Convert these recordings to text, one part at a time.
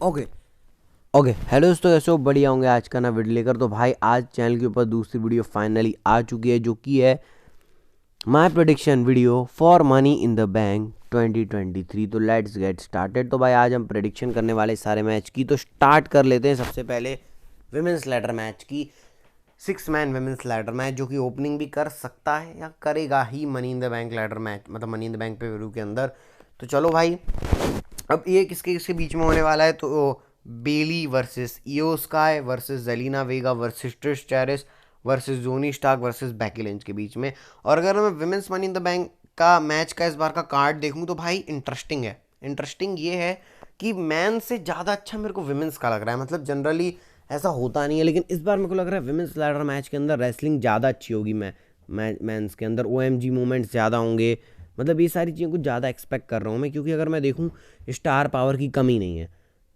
Okay okay hello दोस्तों, कैसे हो? बढ़िया होंगे। आज का ना वीडियो लेकर तो भाई आज चैनल के ऊपर दूसरी वीडियो फाइनली आ चुकी है, जो कि है my prediction video for money in the bank 2023। तो लेट्स गेट स्टार्टेड। तो भाई आज हम प्रेडिक्शन करने वाले सारे मैच की। तो स्टार्ट कर लेते हैं सबसे पहले विमेंस लैडर मैच की। 6 मैन विमेंस लैडर मैच जो कि ओपनिंग भी कर सकता है या करेगा ही money in the bank ladder match, मतलब money in the bank pay view के अंदर। तो चलो भाई, अब ये किसके किसके बीच में होने वाला है? तो Bayley versus Iyo Sky versus Zelina Vega versus Trish Stratus versus Zoey Stark versus Becky Lynch के बीच में। और अगर मैं women's money in the bank का मैच का इस बार का कार्ड देखूं तो भाई इंटरेस्टिंग है। इंटरेस्टिंग ये है कि मैन से ज़्यादा अच्छा मेरे को विमेंस का लग रहा है। मतलब जनरली ऐसा होता नहीं है, लेकिन इस बार मेरे को लग रहा है विमेंस लैडर मैच के अंदर रेसलिंग ज़्यादा अच्छी होगी। मैं मैंस के अंदर OMG मूवमेंट्स ज़्यादा होंगे। मतलब ये सारी चीज़ों को ज़्यादा एक्सपेक्ट कर रहा हूँ मैं, क्योंकि अगर मैं देखूँ स्टार पावर की कमी नहीं है।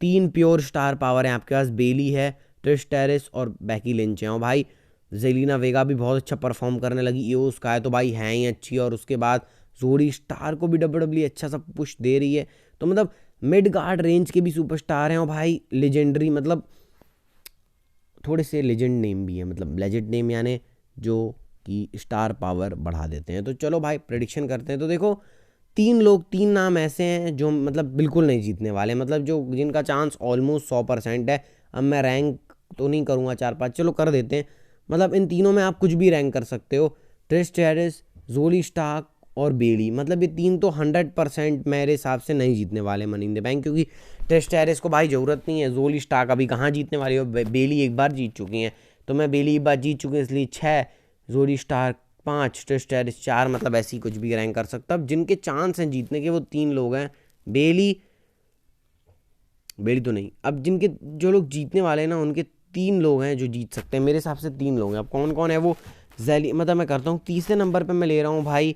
3 प्योर स्टार पावर हैं आपके पास। बेली है, ट्रिश टेरिस और बैकी लिंच है। और भाई जेलिना वेगा भी बहुत अच्छा परफॉर्म करने लगी। ईओ स्काई तो भाई है ही अच्छी, और उसके बाद जोड़ी स्टार को भी WWE अच्छा सा पुश दे रही है। तो मतलब मिड गार्ड रेंज के भी सुपरस्टार हैं। और भाई लेजेंडरी, मतलब थोड़े से लेजेंड नेम भी है, मतलब लेजेंड नेम यानी जो कि स्टार पावर बढ़ा देते हैं। तो चलो भाई प्रेडिक्शन करते हैं। तो देखो, 3 नाम ऐसे हैं जो मतलब बिल्कुल नहीं जीतने वाले, मतलब जो जिनका चांस ऑलमोस्ट 100% है। अब मैं रैंक तो नहीं करूँगा 4-5, चलो कर देते हैं। मतलब इन तीनों में आप कुछ भी रैंक कर सकते हो। ट्रिश चैरिस, जोली स्टार्क और बेली, मतलब ये तीन तो 100% मेरे हिसाब से नहीं जीतने वाले मनी इन द बैंक, क्योंकि टेस्ट टैरिस को भाई ज़रूरत नहीं है। जोली स्टार्क अभी कहाँ जीतने वाली हो, बेली एक बार जीत चुकी हैं। तो मैं बेली एक बार जीत चुकी हूँ, इसलिए 6, जोली स्टार्क 5, टेस्ट टैरिस 4, मतलब ऐसे ही कुछ भी रैंक कर सकता। अब जिनके चांस हैं जीतने के वो 3 लोग हैं। बेली बेली तो नहीं, अब जिनके जो लोग जीतने वाले हैं ना, उनके 3 लोग हैं जो जीत सकते हैं। मेरे हिसाब से 3 लोग हैं। अब कौन कौन है वो? जैली, मतलब मैं करता हूँ तीसरे नंबर पे मैं ले रहा हूँ भाई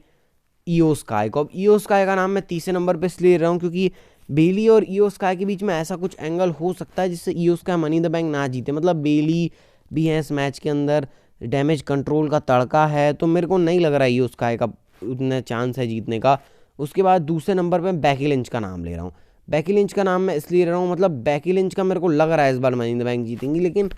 ईओ स्काई को। अब ईओ स्काई का नाम मैं तीसरे नंबर पे इसलिए ले रहा हूँ क्योंकि बेली और ईओ स्काई के बीच में ऐसा कुछ एंगल हो सकता है जिससे ईओ स्काई मनी इन द बैंक ना जीते। मतलब बेली भी है इस मैच के अंदर, डैमेज कंट्रोल का तड़का है, तो मेरे को नहीं लग रहा है ईओ स्काई का उतना चांस है जीतने का। उसके बाद दूसरे नंबर पे बैकी लिंच का नाम ले रहा हूँ। बैकी लिंच का नाम मैं इसलिए ले रहा हूँ, मतलब बैकी लिंच का मेरे को लग रहा है इस बार मनी इन द बैंक जीतेंगी। लेकिन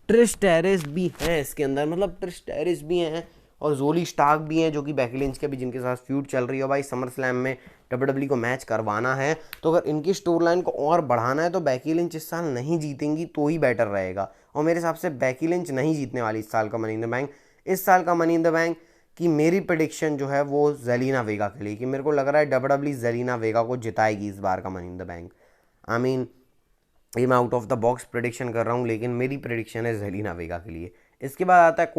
ट्रिश टेरिस भी हैं इसके अंदर, मतलब ट्रिश टेरिस भी हैं और जोली स्टार्क भी हैं, जो कि बैकी लिंच के भी जिनके साथ फ्यूड चल रही है। भाई समर स्लैम में WWE को मैच करवाना है, तो अगर इनकी स्टोर लाइन को और बढ़ाना है तो बैकी लिंच इस साल नहीं जीतेंगी तो ही बेटर रहेगा। और मेरे हिसाब से बैकी लिंच नहीं जीतने वाली इस साल का मनी इन द बैंक। इस साल का मनी इन द बैंक की मेरी प्रेडिक्शन जो है वो जेलिना वेगा के लिए, कि मेरे को लग रहा है WWE जेलिना वेगा को जिताएगी इस बार का money in the bank. I mean ये मैं out of the box prediction कर रहा हूँ, लेकिन मेरी प्रेडिक्शन है जेलिना वेगा के लिए। इसके बाद आता है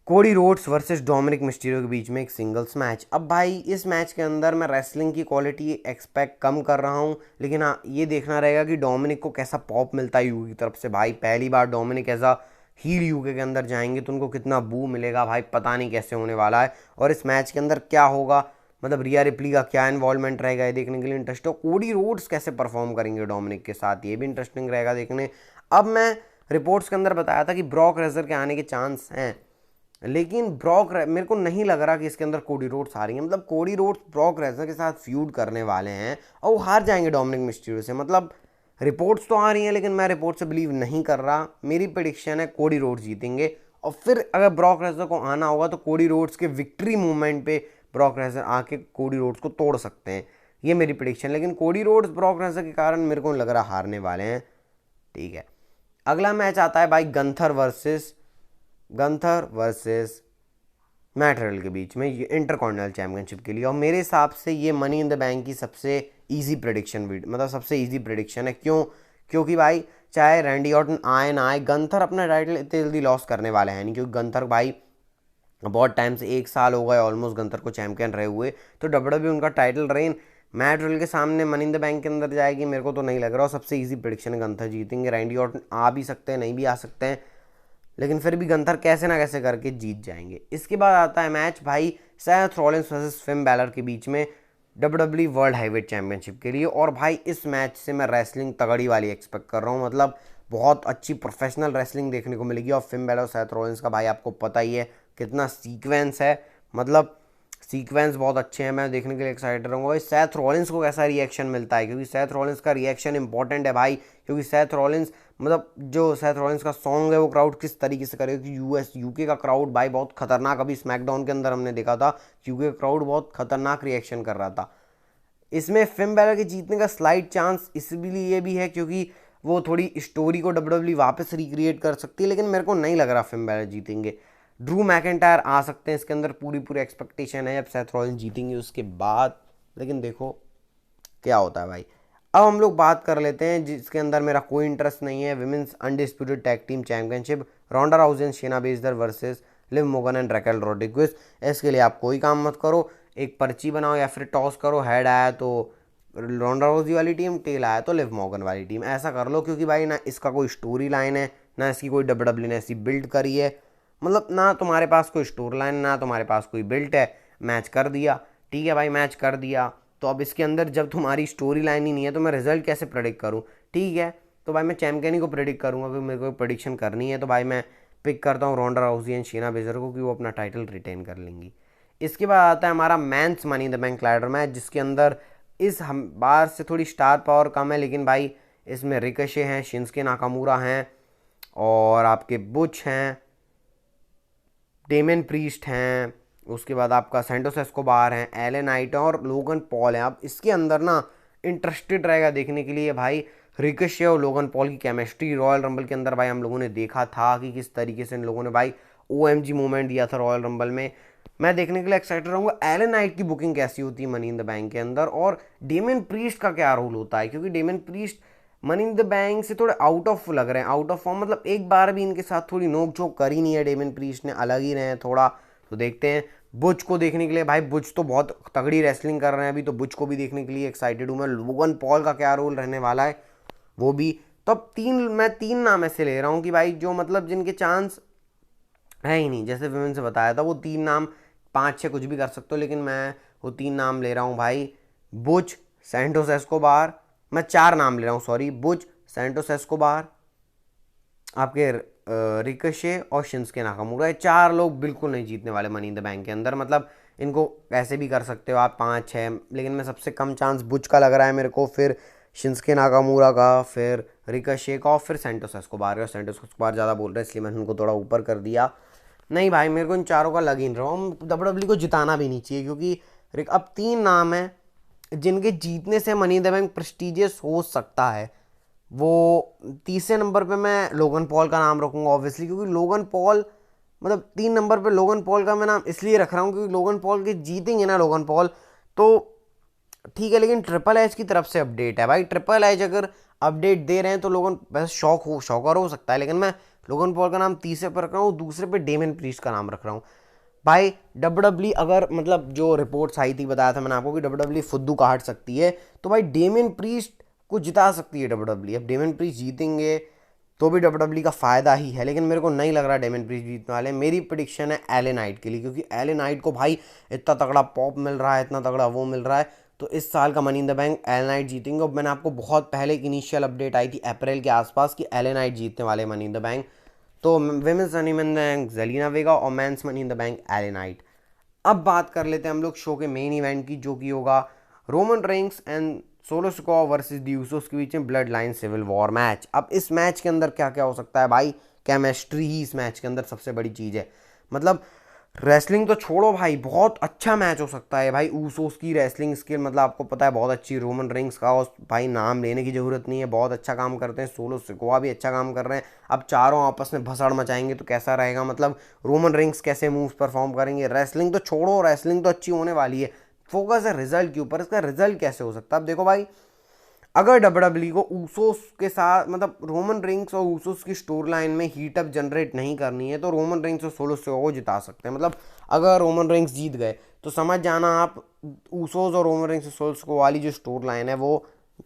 Cody Rhodes versus Dominik Mysterio के बीच में एक सिंगल्स मैच। अब भाई इस मैच के अंदर मैं रेसलिंग की क्वालिटी एक्सपेक्ट कम कर रहा हूँ, लेकिन हाँ ये देखना रहेगा कि डोमिनिक को कैसा पॉप मिलता है यूके की तरफ से। भाई पहली बार Dominik as a heel UK के अंदर जाएंगे तो उनको कितना बू मिलेगा भाई, पता नहीं कैसे होने वाला है। और इस मैच के अंदर क्या होगा, मतलब रिया रिप्ली का क्या इन्वॉल्वमेंट रहेगा, ये देखने के लिए इंटरेस्ट हो। कोडी रोड्स कैसे परफॉर्म करेंगे डोमिनिक के साथ, ये भी इंटरेस्टिंग रहेगा देखने। अब मैं रिपोर्ट्स के अंदर बताया था कि ब्रॉक रेजर के आने के चांस हैं, लेकिन मेरे को नहीं लग रहा कि इसके अंदर कोडी रोड्स आ रही है। मतलब कोडी रोड्स ब्रॉक रेजर के साथ फ्यूड करने वाले हैं और वो हार जाएंगे डोमिनिक मिस्टीरियो से। मतलब रिपोर्ट्स तो आ रही हैं, लेकिन मैं रिपोर्ट से बिलीव नहीं कर रहा। मेरी प्रेडिक्शन है कोडी रोड्स जीतेंगे। और फिर अगर ब्रॉक रेजर को आना होगा तो कोडी रोड्स के विक्ट्री मूवमेंट पे ब्रॉक रेजर आके कोडी रोड्स को तोड़ सकते हैं, ये मेरी प्रेडिक्शन। लेकिन कोडी रोड्स ब्रॉक रेजर के कारण मेरे को लग रहा हारने वाले हैं। ठीक है, अगला मैच आता है भाई गंथर वर्सेस मैटरल के बीच में, ये इंटरकॉन्टिनेंटल चैंपियनशिप के लिए। और मेरे हिसाब से ये मनी इन द बैंक की सबसे इजी प्रेडिक्शन, मतलब सबसे इजी प्रेडिक्शन है। क्यों? क्योंकि भाई चाहे रैंडी ऑर्टन आए ना आए, गंथर अपना टाइटल इतनी जल्दी लॉस करने वाले हैं नहीं, क्योंकि गंथर भाई बहुत टाइम से 1 साल हो गए ऑलमोस्ट गंथर को चैंपियन रहे हुए। तो WWE उनका टाइटल रेन मैट रोल के सामने मनी इन द बैंक के अंदर जाएगी, मेरे को तो नहीं लग रहा। और सबसे इजी प्रेडिक्शन है गंथर जीतेंगे। रैंडी ऑर्टन आ भी सकते हैं, नहीं भी आ सकते हैं, लेकिन फिर भी गंथर कैसे ना कैसे करके जीत जाएंगे। इसके बाद आता है मैच भाई Seth Rollins versus Finn Balor के बीच में WWE वर्ल्ड हैवीवेट चैंपियनशिप के लिए। और भाई इस मैच से मैं रेसलिंग तगड़ी वाली एक्सपेक्ट कर रहा हूँ, मतलब बहुत अच्छी प्रोफेशनल रेसलिंग देखने को मिलेगी। और फिन बैलर और सेथ रॉलिंस का भाई आपको पता ही है कितना सीक्वेंस है, मतलब सीक्वेंस बहुत अच्छे हैं, मैं देखने के लिए एक्साइटेड रहूँगा। सैथ रॉलिंस को कैसा रिएक्शन मिलता है, क्योंकि सैथ रॉलिंस का रिएक्शन इंपॉर्टेंट है भाई, क्योंकि सैथ रॉलिंस मतलब जो सैथ रॉलिंस का सॉन्ग है वो क्राउड किस तरीके से करेगा, क्योंकि यूके का क्राउड भाई बहुत खतरनाक, अभी स्मैकडाउन के अंदर हमने देखा था यूके का क्राउड बहुत खतरनाक रिएक्शन कर रहा था। इसमें फिन बैलर के जीतने का स्लाइट चांस इसलिए भी है क्योंकि वो थोड़ी स्टोरी को डब्ल्यूडब्ल्यू वापस रिक्रिएट कर सकती है, लेकिन मेरे को नहीं लग रहा फिन बैलर जीतेंगे। ड्रू मैकिंटायर आ सकते हैं इसके अंदर, पूरी एक्सपेक्टेशन है जब सेथ रॉलिंस जीतेंगे उसके बाद, लेकिन देखो क्या होता है भाई। अब हम लोग बात कर लेते हैं जिसके अंदर मेरा कोई इंटरेस्ट नहीं है, women's undisputed tag team championship, Ronda Rousey and Shayna Baszler versus Liv Morgan and Raquel Rodriguez. इसके लिए आप कोई काम मत करो, एक पर्ची बनाओ या फिर टॉस करो, हेड आया तो रोंडा राउजी वाली टीम, टेल आया तो लिव मोगन वाली टीम, ऐसा कर लो, क्योंकि भाई ना इसका कोई स्टोरी लाइन है, ना इसकी कोई डब्ल्यूडब्ल्यू ने ऐसी बिल्ड करी है, मतलब ना तुम्हारे पास कोई स्टोरी लाइन, ना तुम्हारे पास कोई बिल्ट है, मैच कर दिया, ठीक है भाई मैच कर दिया। तो अब इसके अंदर जब तुम्हारी स्टोरी लाइन ही नहीं है तो मैं रिजल्ट कैसे प्रेडिक्ट करूँ, ठीक है। तो भाई मैं चैंपियन ही को प्रेडिक्ट करूँगा, क्योंकि मेरे को प्रेडिक्शन करनी है, तो भाई मैं पिक करता हूँ रोंडा राउजी एंड शेना बेसलर को, कि वो अपना टाइटल रिटेन कर लेंगी। इसके बाद आता है हमारा men's money in the bank ladder match, जिसके अंदर इस हम बार से थोड़ी स्टार पावर कम है, लेकिन भाई इसमें रिकशे हैं, शिंस्के नाकामुरा हैं, और आपके बुच हैं, डेमन प्रीस्ट हैं, उसके बाद आपका सैंटोस एस्कोबार हैं, एले नाइट और लोगन पॉल हैं। अब इसके अंदर ना इंटरेस्टेड रहेगा देखने के लिए भाई रिकशे और लोगन पॉल की केमिस्ट्री। रॉयल रंबल के अंदर भाई हम लोगों ने देखा था कि किस तरीके से इन लोगों ने भाई OMG मूवमेंट दिया था रॉयल रंबल में। मैं देखने के लिए एक्साइटेड रहूँगा एले नाइट की बुकिंग कैसी होती है मनी इन द बैंक के अंदर, और डेमन प्रीस्ट का क्या रोल होता है, क्योंकि Damian Priest money in the bank से थोड़े आउट ऑफ लग रहे हैं, आउट ऑफ फॉर्म, मतलब एक बार भी इनके साथ थोड़ी नोक झोंक करी नहीं है डेमन प्रीस्ट ने, अलग ही रहे हैं थोड़ा। तो देखते हैं बुच को देखने के लिए, भाई बुच तो बहुत तगड़ी रेसलिंग कर रहे हैं अभी, तो बुच को भी देखने के लिए एक्साइटेड हूँ मैं। लोगन पॉल का क्या रोल रहने वाला है वो भी। तो अब मैं तीन नाम ऐसे ले रहा हूँ कि भाई जो मतलब जिनके चांस है ही नहीं, जैसे विमेन से बताया था वो तीन नाम, पाँच छः कुछ भी कर सकते हो, लेकिन मैं वो तीन नाम ले रहा हूँ भाई, बुच, सैंटोस एस्कोबार, मैं चार नाम ले रहा हूँ सॉरी, बुच, सैंटोस एस्कोबार, आपके रिकशे और शिंस्के नाकामुरा। ये चार लोग बिल्कुल नहीं जीतने वाले मनी इन द बैंक के अंदर, मतलब इनको ऐसे भी कर सकते हो आप पाँच छः, लेकिन मैं सबसे कम चांस बुच का लग रहा है मेरे को, फिर शिंस्के नाकामुरा का, फिर रिकशे का, और फिर सैंटोस एस्कोबार का। सैंटोस एस्कोबार ज़्यादा बोल रहे हैं इसलिए मैंने उनको थोड़ा ऊपर कर दिया। नहीं भाई मेरे को इन चारों का लग ही नहीं रहा हूँ, डब्ल्यूडब्ल्यू को जिताना भी नहीं चाहिए, क्योंकि अब तीन नाम हैं जिनके जीतने से money in the bank prestigious हो सकता है। वो तीसरे नंबर पे मैं लोगन पॉल का नाम रखूंगा ऑब्वियसली, क्योंकि लोगन पॉल मतलब 3 नंबर पे लोगन पॉल का मैं नाम इसलिए रख रहा हूँ क्योंकि लोगन पॉल के जीतेंगे ना लोगन पॉल तो ठीक है, लेकिन ट्रिपल एच की तरफ से अपडेट है भाई, ट्रिपल एच अगर अपडेट दे रहे हैं तो लोगन बस शॉकर हो सकता है, लेकिन मैं लोगन पॉल का नाम तीसरे पर रख रहा हूँ, दूसरे पे डेमन प्रीस्ट का नाम रख रहा हूँ। भाई डब्ल्यूडब्ल्यू अगर मतलब जो रिपोर्ट्स आई थी बताया था मैंने आपको कि डब्ल्यूडब्ल्यू फुद्दू काट सकती है, तो भाई डेमन प्रीस्ट को जिता सकती है डब्ल्यूडब्ल्यू। अब डेमन प्रीस्ट जीतेंगे तो भी डब्ल्यूडब्ल्यू का फ़ायदा ही है, लेकिन मेरे को नहीं लग रहा डेमन प्रीस्ट जीतने वाले। मेरी प्रिडिक्शन है एले नाइट के लिए, क्योंकि एले नाइट को भाई इतना तगड़ा पॉप मिल रहा है, इतना तगड़ा वो मिल रहा है, तो इस साल का money in the bank LA night जीतेंगे। और मैंने आपको बहुत पहले एक इनिशियल अपडेट आई थी अप्रैल के आसपास कि एले नाइट जीतने वाले मनी इन द बैंक। तो women's money in the bank Zelina Vega और men's money in the bank LA Knight. अब बात कर लेते हैं हम लोग शो के मेन इवेंट की, जो कि होगा Roman Reigns and Solo Sikoa versus the Usos के बीच में bloodline civil war match. अब इस मैच के अंदर क्या क्या हो सकता है भाई, केमिस्ट्री ही इस मैच के अंदर सबसे बड़ी चीज़ है। मतलब रेसलिंग तो छोड़ो भाई, बहुत अच्छा मैच हो सकता है भाई। ऊसोस की रेसलिंग स्किल मतलब आपको पता है बहुत अच्छी, रोमन रिंग्स का और भाई नाम लेने की ज़रूरत नहीं है, बहुत अच्छा काम करते हैं। सोलो सिकोआ भी अच्छा काम कर रहे हैं। अब चारों आपस में भसड़ मचाएंगे तो कैसा रहेगा, मतलब रोमन रिंग्स कैसे मूव्स परफॉर्म करेंगे। रेसलिंग तो छोड़ो, रेसलिंग तो अच्छी होने वाली है, फोकस है रिजल्ट के ऊपर। इसका रिजल्ट कैसे हो सकता है, अब देखो भाई, अगर डब्ल्यूडब्ल्यू को ऊसोस के साथ मतलब रोमन रिंग्स और ऊसोस की स्टोरी लाइन में हीट अप जनरेट नहीं करनी है तो रोमन रिंग्स और सोलो सिकोआ को जिता सकते हैं। मतलब अगर रोमन रिंग्स जीत गए तो समझ जाना आप ऊसोस और रोमन रिंग्स और सोलो सिकोआ वाली जो स्टोरी लाइन है वो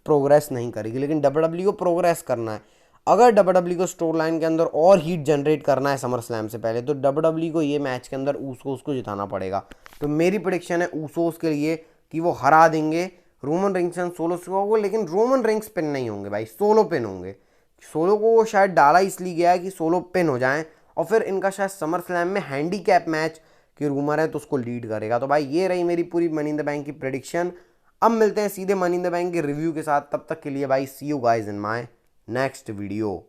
प्रोग्रेस नहीं करेगी, लेकिन डब्ल्यूडब्ल्यू को प्रोग्रेस करना है। अगर डब्ल्यूडब्ल्यू को स्टोरी लाइन के अंदर और हीट जनरेट करना है समर स्लैम से पहले, तो डब्ल्यूडब्ल्यू को ये मैच के अंदर ऊसोस को जिताना पड़ेगा। तो मेरी प्रेडिक्शन है ऊसोस के लिए कि वो हरा देंगे Roman rings and Solo Sikoa को, लेकिन रोमन रिंग्स पिन नहीं होंगे भाई, सोलो पिन होंगे। सोलो को वो शायद डाला इसलिए गया है कि सोलो पिन हो जाएं, और फिर इनका शायद समर स्लैम में हैंडीकैप मैच, कि रूमर है तो उसको लीड करेगा। तो भाई ये रही मेरी पूरी मनी इन द बैंक की प्रेडिक्शन। अब मिलते हैं सीधे मनी इन द बैंक के रिव्यू के साथ, तब तक के लिए भाई see you guys in my next video.